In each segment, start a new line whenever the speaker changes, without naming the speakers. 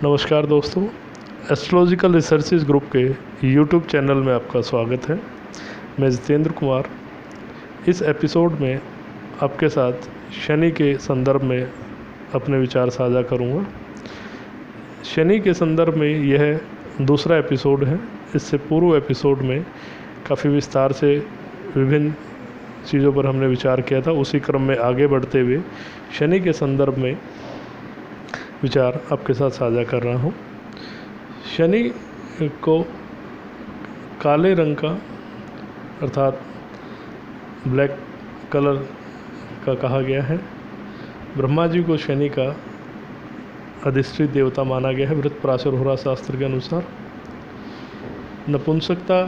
नमस्कार दोस्तों, astrological researches group के यूट्यूब चैनल में आपका स्वागत है। मैं जितेंद्र कुमार इस एपिसोड में आपके साथ शनि के संदर्भ में अपने विचार साझा करूंगा। शनि के संदर्भ में यह दूसरा एपिसोड है। इससे पूर्व एपिसोड में काफ़ी विस्तार से विभिन्न चीज़ों पर हमने विचार किया था। उसी क्रम में आगे बढ़ते हुए शनि के संदर्भ में विचार आपके साथ साझा कर रहा हूँ। शनि को काले रंग का अर्थात ब्लैक कलर का कहा गया है। ब्रह्मा जी को शनि का अधिष्ठित देवता माना गया है वृत्त पराशर होरा शास्त्र के अनुसार। नपुंसकता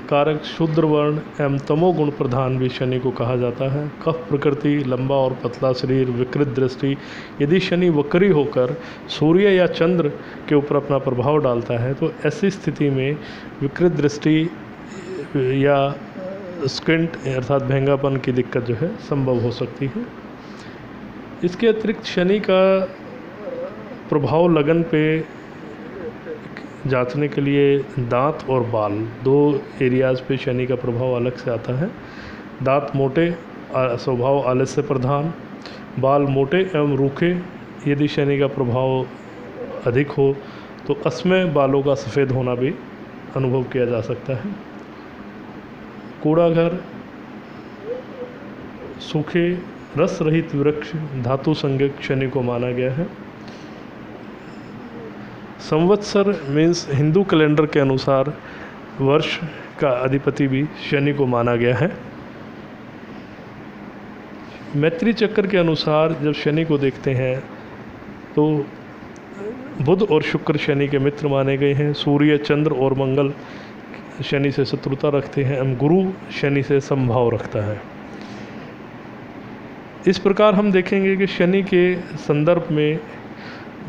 कारक शूद्र वर्ण एवं तमोगुण प्रधान भी शनि को कहा जाता है। कफ प्रकृति, लंबा और पतला शरीर, विकृत दृष्टि। यदि शनि वक्री होकर सूर्य या चंद्र के ऊपर अपना प्रभाव डालता है तो ऐसी स्थिति में विकृत दृष्टि या स्क्विंट अर्थात भेंगापन की दिक्कत जो है संभव हो सकती है। इसके अतिरिक्त शनि का प्रभाव लगन पे जांचने के लिए दांत और बाल, दो एरियाज़ पे शनि का प्रभाव अलग से आता है। दांत मोटे, स्वभाव आलस्य प्रधान, बाल मोटे एवं रूखे। यदि शनि का प्रभाव अधिक हो तो असमय बालों का सफ़ेद होना भी अनुभव किया जा सकता है। कूड़ा घर, सूखे रस रहित वृक्ष, धातु संज्ञक शनि को माना गया है। संवत्सर मीन्स हिंदू कैलेंडर के अनुसार वर्ष का अधिपति भी शनि को माना गया है। मैत्री चक्र के अनुसार जब शनि को देखते हैं तो बुध और शुक्र शनि के मित्र माने गए हैं। सूर्य, चंद्र और मंगल शनि से शत्रुता रखते हैं एवं गुरु शनि से समभाव रखता है। इस प्रकार हम देखेंगे कि शनि के संदर्भ में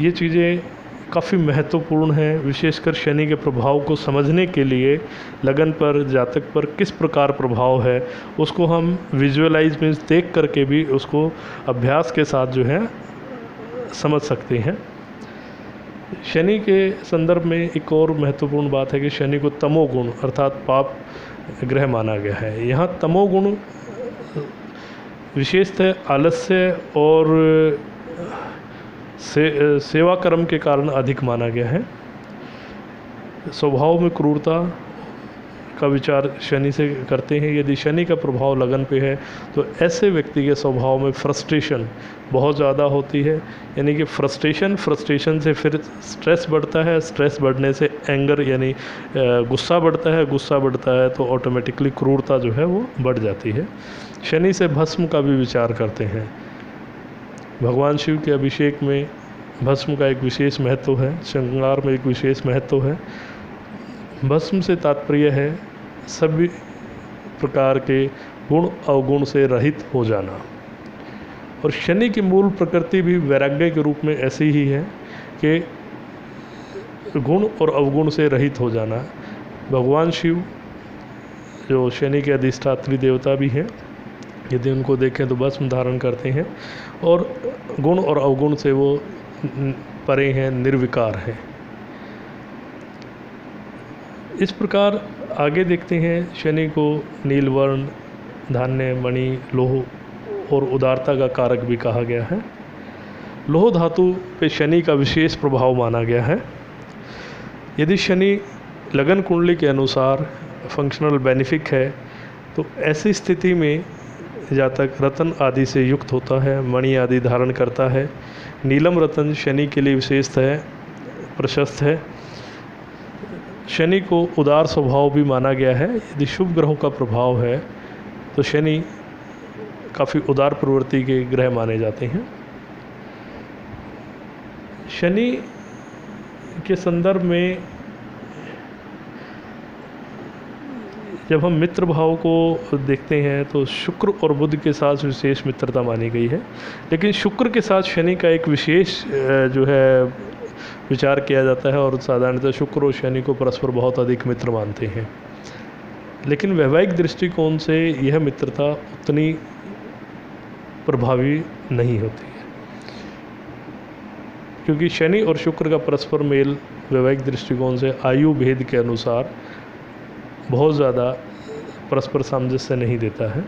ये चीज़ें काफ़ी महत्वपूर्ण है। विशेषकर शनि के प्रभाव को समझने के लिए लगन पर, जातक पर किस प्रकार प्रभाव है उसको हम विजुअलाइज मीन्स देख करके भी उसको अभ्यास के साथ जो है समझ सकते हैं। शनि के संदर्भ में एक और महत्वपूर्ण बात है कि शनि को तमोगुण अर्थात पाप ग्रह माना गया है। यहाँ तमोगुण विशेषतः आलस्य और सेवा कर्म के कारण अधिक माना गया है। स्वभाव में क्रूरता का विचार शनि से करते हैं। यदि शनि का प्रभाव लगन पे है तो ऐसे व्यक्ति के स्वभाव में फ्रस्ट्रेशन बहुत ज़्यादा होती है। यानी कि फ्रस्ट्रेशन से फिर स्ट्रेस बढ़ता है, स्ट्रेस बढ़ने से एंगर यानी गुस्सा बढ़ता है, गुस्सा बढ़ता है तो ऑटोमेटिकली क्रूरता जो है वो बढ़ जाती है। शनि से भस्म का भी विचार करते हैं। भगवान शिव के अभिषेक में भस्म का एक विशेष महत्व है, श्रृंगार में एक विशेष महत्व है। भस्म से तात्पर्य है सभी प्रकार के गुण अवगुण से रहित हो जाना। और शनि की मूल प्रकृति भी वैराग्य के रूप में ऐसी ही है कि गुण और अवगुण से रहित हो जाना। भगवान शिव जो शनि के अधिष्ठात्री देवता भी हैं, यदि उनको देखें तो भस्म धारण करते हैं और गुण और अवगुण से वो परे हैं, निर्विकार हैं। इस प्रकार आगे देखते हैं शनि को नीलवर्ण, धान्य, मणि, लोह और उदारता का कारक भी कहा गया है। लोह धातु पे शनि का विशेष प्रभाव माना गया है। यदि शनि लगन कुंडली के अनुसार फंक्शनल बेनिफिक है तो ऐसी स्थिति में जातक रत्न आदि से युक्त होता है, मणि आदि धारण करता है। नीलम रत्न शनि के लिए विशेषतः है, प्रशस्त है। शनि को उदार स्वभाव भी माना गया है। यदि शुभ ग्रहों का प्रभाव है तो शनि काफ़ी उदार प्रवृत्ति के ग्रह माने जाते हैं। शनि के संदर्भ में जब हम मित्र भाव को देखते हैं तो शुक्र और बुध के साथ विशेष मित्रता मानी गई है। लेकिन शुक्र के साथ शनि का एक विशेष जो है विचार किया जाता है और साधारणतः शुक्र और शनि को परस्पर बहुत अधिक मित्र मानते हैं। लेकिन वैवाहिक दृष्टिकोण से यह मित्रता उतनी प्रभावी नहीं होती है। क्योंकि शनि और शुक्र का परस्पर मेल वैवाहिक दृष्टिकोण से आयु भेद के अनुसार बहुत ज़्यादा परस्पर सामंजस्य नहीं देता है।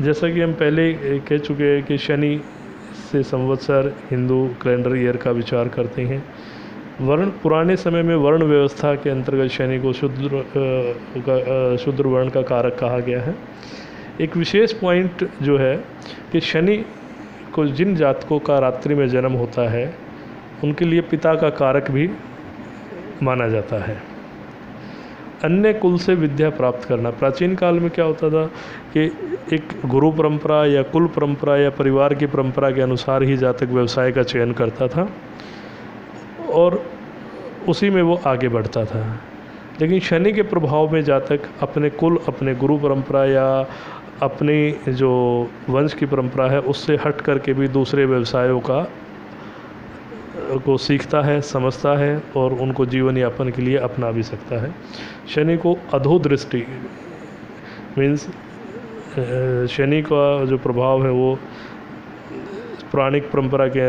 जैसा कि हम पहले कह चुके हैं कि शनि से संवत्सर हिंदू कैलेंडर ईयर का विचार करते हैं। वर्ण पुराने समय में वर्ण व्यवस्था के अंतर्गत शनि को शूद्र वर्ण का कारक कहा गया है। एक विशेष पॉइंट जो है कि शनि को जिन जातकों का रात्रि में जन्म होता है उनके लिए पिता का कारक भी माना जाता है। अन्य कुल से विद्या प्राप्त करना, प्राचीन काल में क्या होता था कि एक गुरु परंपरा या कुल परंपरा या परिवार की परंपरा के अनुसार ही जातक व्यवसाय का चयन करता था और उसी में वो आगे बढ़ता था। लेकिन शनि के प्रभाव में जातक अपने कुल, अपने गुरु परंपरा या अपनी जो वंश की परंपरा है उससे हट करके भी दूसरे व्यवसायों को सीखता है, समझता है और उनको जीवन यापन के लिए अपना भी सकता है। शनि को अधोदृष्टि मीन्स शनि का जो प्रभाव है वो पौराणिक परंपरा के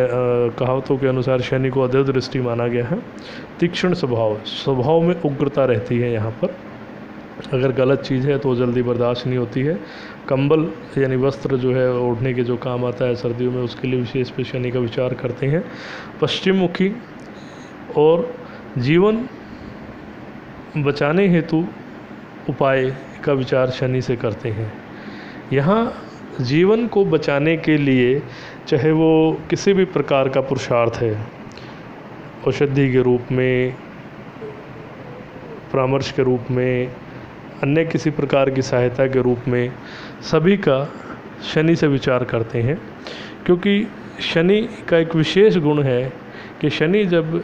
कहावतों के अनुसार शनि को अधोदृष्टि माना गया है। तीक्ष्ण स्वभाव में उग्रता रहती है यहाँ पर। अगर गलत चीज़ है तो जल्दी बर्दाश्त नहीं होती है। कंबल यानी वस्त्र जो है ओढ़ने के जो काम आता है सर्दियों में, उसके लिए विशेष पे शनि का विचार करते हैं। पश्चिम मुखी और जीवन बचाने हेतु उपाय का विचार शनि से करते हैं। यहाँ जीवन को बचाने के लिए चाहे वो किसी भी प्रकार का पुरुषार्थ है, औषधि के रूप में, परामर्श के रूप में, अन्य किसी प्रकार की सहायता के रूप में, सभी का शनि से विचार करते हैं। क्योंकि शनि का एक विशेष गुण है कि शनि जब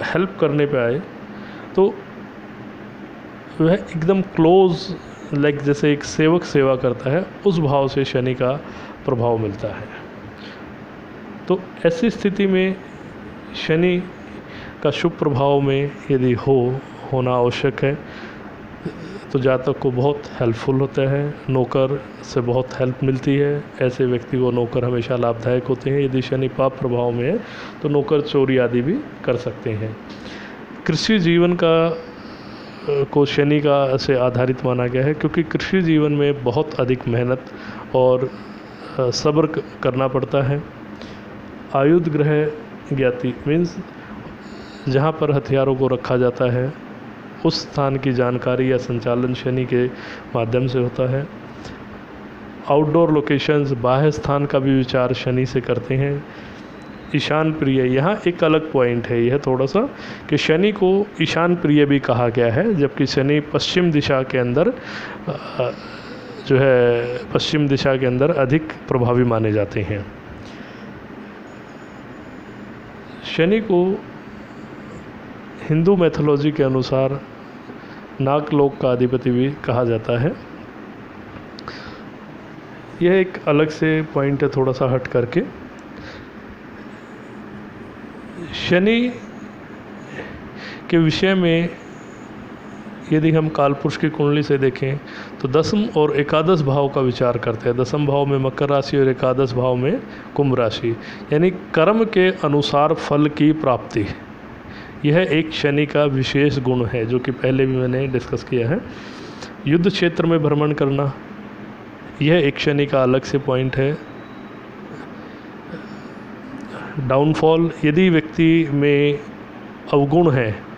हेल्प करने पे आए तो वह एकदम क्लोज, लाइक जैसे एक सेवक सेवा करता है, उस भाव से शनि का प्रभाव मिलता है। तो ऐसी स्थिति में शनि का शुभ प्रभाव में यदि होना आवश्यक है तो जातक को बहुत हेल्पफुल होता है। नौकर से बहुत हेल्प मिलती है। ऐसे व्यक्ति को नौकर हमेशा लाभदायक होते हैं। यदि शनि पाप प्रभाव में है तो नौकर चोरी आदि भी कर सकते हैं। कृषि जीवन को शनि का से आधारित माना गया है, क्योंकि कृषि जीवन में बहुत अधिक मेहनत और सब्र करना पड़ता है। आयुध ग्रह ज्ञाति मीन्स जहाँ पर हथियारों को रखा जाता है उस स्थान की जानकारी या संचालन शनि के माध्यम से होता है। आउटडोर लोकेशंस, बाह्य स्थान का भी विचार शनि से करते हैं। ईशान प्रिय, यहाँ एक अलग पॉइंट है यह थोड़ा सा कि शनि को ईशान प्रिय भी कहा गया है, जबकि शनि पश्चिम दिशा के अंदर जो है पश्चिम दिशा के अंदर अधिक प्रभावी माने जाते हैं। शनि को हिंदू मैथोलॉजी के अनुसार नागलोक का अधिपति भी कहा जाता है। यह एक अलग से पॉइंट है थोड़ा सा हट करके। शनि के विषय में यदि हम कालपुरुष की कुंडली से देखें तो दसम और एकादश भाव का विचार करते हैं। दसम भाव में मकर राशि और एकादश भाव में कुंभ राशि, यानी कर्म के अनुसार फल की प्राप्ति। यह एक शनि का विशेष गुण है जो कि पहले भी मैंने डिस्कस किया है। युद्ध क्षेत्र में भ्रमण करना, यह एक शनि का अलग से पॉइंट है। डाउनफॉल, यदि व्यक्ति में अवगुण है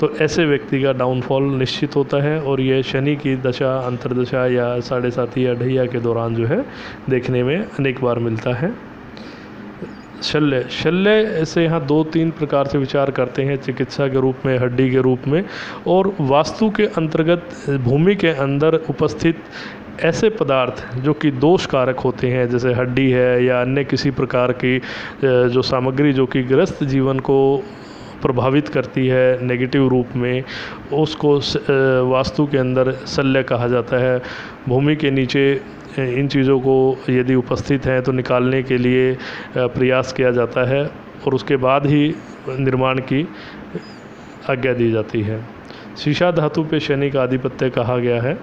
तो ऐसे व्यक्ति का डाउनफॉल निश्चित होता है और यह शनि की दशा, अंतर्दशा या 7.5 या ढैया के दौरान जो है देखने में अनेक बार मिलता है। शल्य से यहाँ 2-3 प्रकार से विचार करते हैं, चिकित्सा के रूप में, हड्डी के रूप में, और वास्तु के अंतर्गत भूमि के अंदर उपस्थित ऐसे पदार्थ जो कि दोष कारक होते हैं, जैसे हड्डी है या अन्य किसी प्रकार की जो सामग्री जो कि गृहस्थ जीवन को प्रभावित करती है नेगेटिव रूप में, उसको वास्तु के अंदर शल्य कहा जाता है। भूमि के नीचे इन चीज़ों को यदि उपस्थित हैं तो निकालने के लिए प्रयास किया जाता है और उसके बाद ही निर्माण की आज्ञा दी जाती है। शीशा धातु पे शनि का आधिपत्य कहा गया है।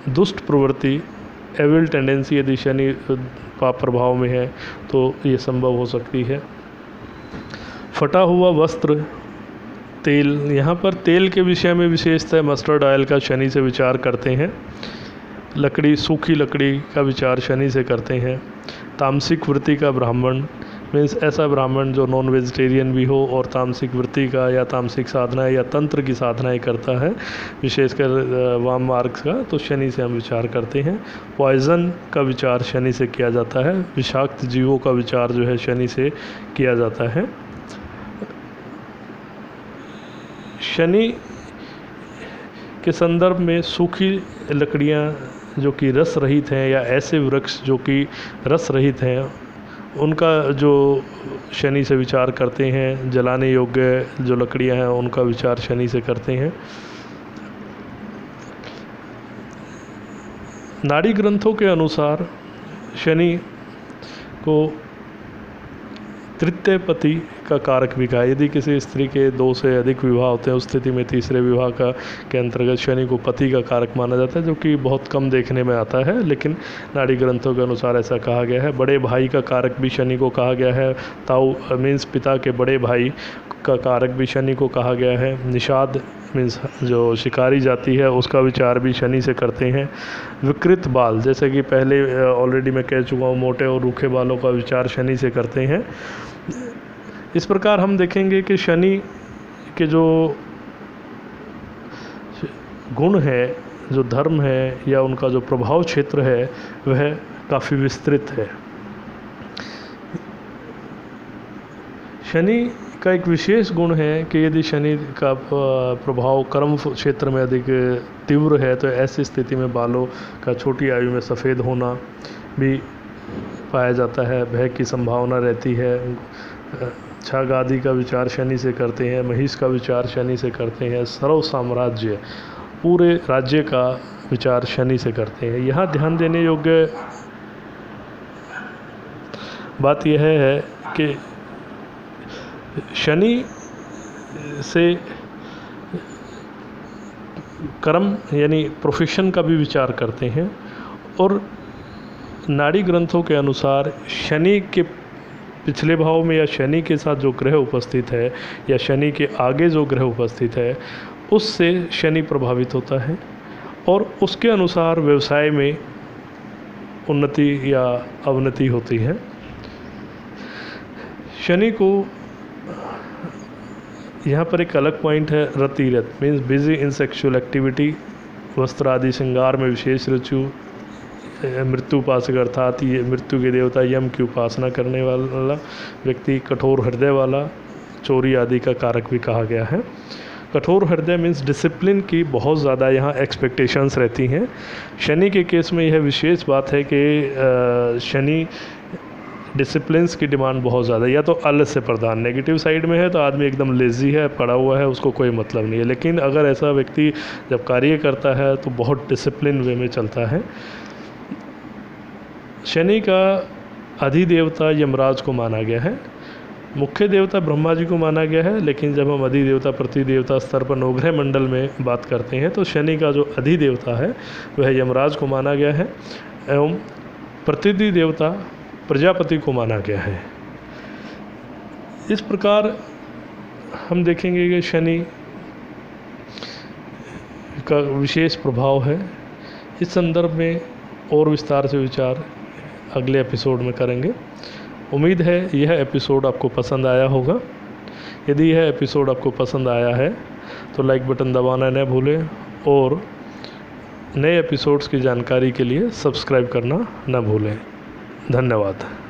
दुष्ट प्रवृत्ति एविल टेंडेंसी यदि शनि पाप प्रभाव में है तो ये संभव हो सकती है। फटा हुआ वस्त्र, तेल, यहाँ पर तेल के विषय में विशेषतः मस्टर्ड ऑयल का शनि से विचार करते हैं। लकड़ी, सूखी लकड़ी का विचार शनि से करते हैं। तामसिक वृत्ति का ब्राह्मण मीन्स ऐसा ब्राह्मण जो नॉन वेजिटेरियन भी हो और तामसिक वृत्ति का या तामसिक साधना या तंत्र की साधनाएं करता है, विशेषकर वाम मार्ग का, तो शनि से हम विचार करते हैं। पॉइज़न का विचार शनि से किया जाता है। विषाक्त जीवों का विचार जो है शनि से किया जाता है। शनि के संदर्भ में सूखी लकड़ियाँ जो कि रस रहित हैं या ऐसे वृक्ष जो कि रस रहित हैं, उनका जो शनि से विचार करते हैं। जलाने योग्य जो लकड़ियां हैं उनका विचार शनि से करते हैं। नाड़ी ग्रंथों के अनुसार शनि को तृतीय पति का कारक भी कहा। यदि किसी स्त्री के 2 से अधिक विवाह होते हैं, उस स्थिति में तीसरे विवाह के अंतर्गत शनि को पति का कारक माना जाता है, जो कि बहुत कम देखने में आता है, लेकिन नाड़ी ग्रंथों के अनुसार ऐसा कहा गया है। बड़े भाई का कारक भी शनि को कहा गया है। ताऊ मीन्स पिता के बड़े भाई का कारक भी शनि को कहा गया है। निषाद मीन्स जो शिकारी जाति है उसका विचार भी शनि से करते हैं। विकृत बाल, जैसे कि पहले ऑलरेडी मैं कह चुका हूँ, मोटे और रूखे बालों का विचार शनि से करते हैं। इस प्रकार हम देखेंगे कि शनि के जो गुण है, जो धर्म है या उनका जो प्रभाव क्षेत्र है, वह काफ़ी विस्तृत है। शनि का एक विशेष गुण है कि यदि शनि का प्रभाव कर्म क्षेत्र में अधिक तीव्र है तो ऐसी स्थिति में बालों का छोटी आयु में सफ़ेद होना भी पाया जाता है। भय की संभावना रहती है। छाग आदि का विचार शनि से करते हैं। महिष का विचार शनि से करते हैं। सर्व साम्राज्य, पूरे राज्य का विचार शनि से करते हैं। यहाँ ध्यान देने योग्य बात यह है कि शनि से कर्म यानी प्रोफेशन का भी विचार करते हैं। और नाड़ी ग्रंथों के अनुसार शनि के पिछले भाव में या शनि के साथ जो ग्रह उपस्थित है या शनि के आगे जो ग्रह उपस्थित है, उससे शनि प्रभावित होता है और उसके अनुसार व्यवसाय में उन्नति या अवनति होती है। शनि को यहाँ पर एक अलग पॉइंट है, रतिरत means busy in sexual activity, वस्त्र आदि श्रृंगार में विशेष रुचि, मृत्यु उपासक अर्थात ये मृत्यु के देवता यम की उपासना करने वाला व्यक्ति, कठोर हृदय वाला, चोरी आदि का कारक भी कहा गया है। कठोर हृदय मीन्स डिसिप्लिन की बहुत ज़्यादा यहाँ एक्सपेक्टेशंस रहती हैं। शनि के केस में यह विशेष बात है कि शनि डिसिप्लिन्स की डिमांड बहुत ज़्यादा, या तो आलस्य प्रदान, नेगेटिव साइड में है तो आदमी एकदम लेज़ी है, पड़ा हुआ है, उसको कोई मतलब नहीं है। लेकिन अगर ऐसा व्यक्ति जब कार्य करता है तो बहुत डिसिप्लिन वे में चलता है। शनि का अधिदेवता यमराज को माना गया है। मुख्य देवता ब्रह्मा जी को माना गया है, लेकिन जब हम अधिदेवता प्रतिदेवता स्तर पर नवग्रह मंडल में बात करते हैं तो शनि का जो अधिदेवता है वह यमराज को माना गया है एवं प्रतिदेवता प्रजापति को माना गया है। इस प्रकार हम देखेंगे कि शनि का विशेष प्रभाव है। इस संदर्भ में और विस्तार से विचार अगले एपिसोड में करेंगे। उम्मीद है यह एपिसोड आपको पसंद आया होगा। यदि यह एपिसोड आपको पसंद आया है तो लाइक बटन दबाना न भूलें और नए एपिसोड्स की जानकारी के लिए सब्सक्राइब करना न भूलें। धन्यवाद।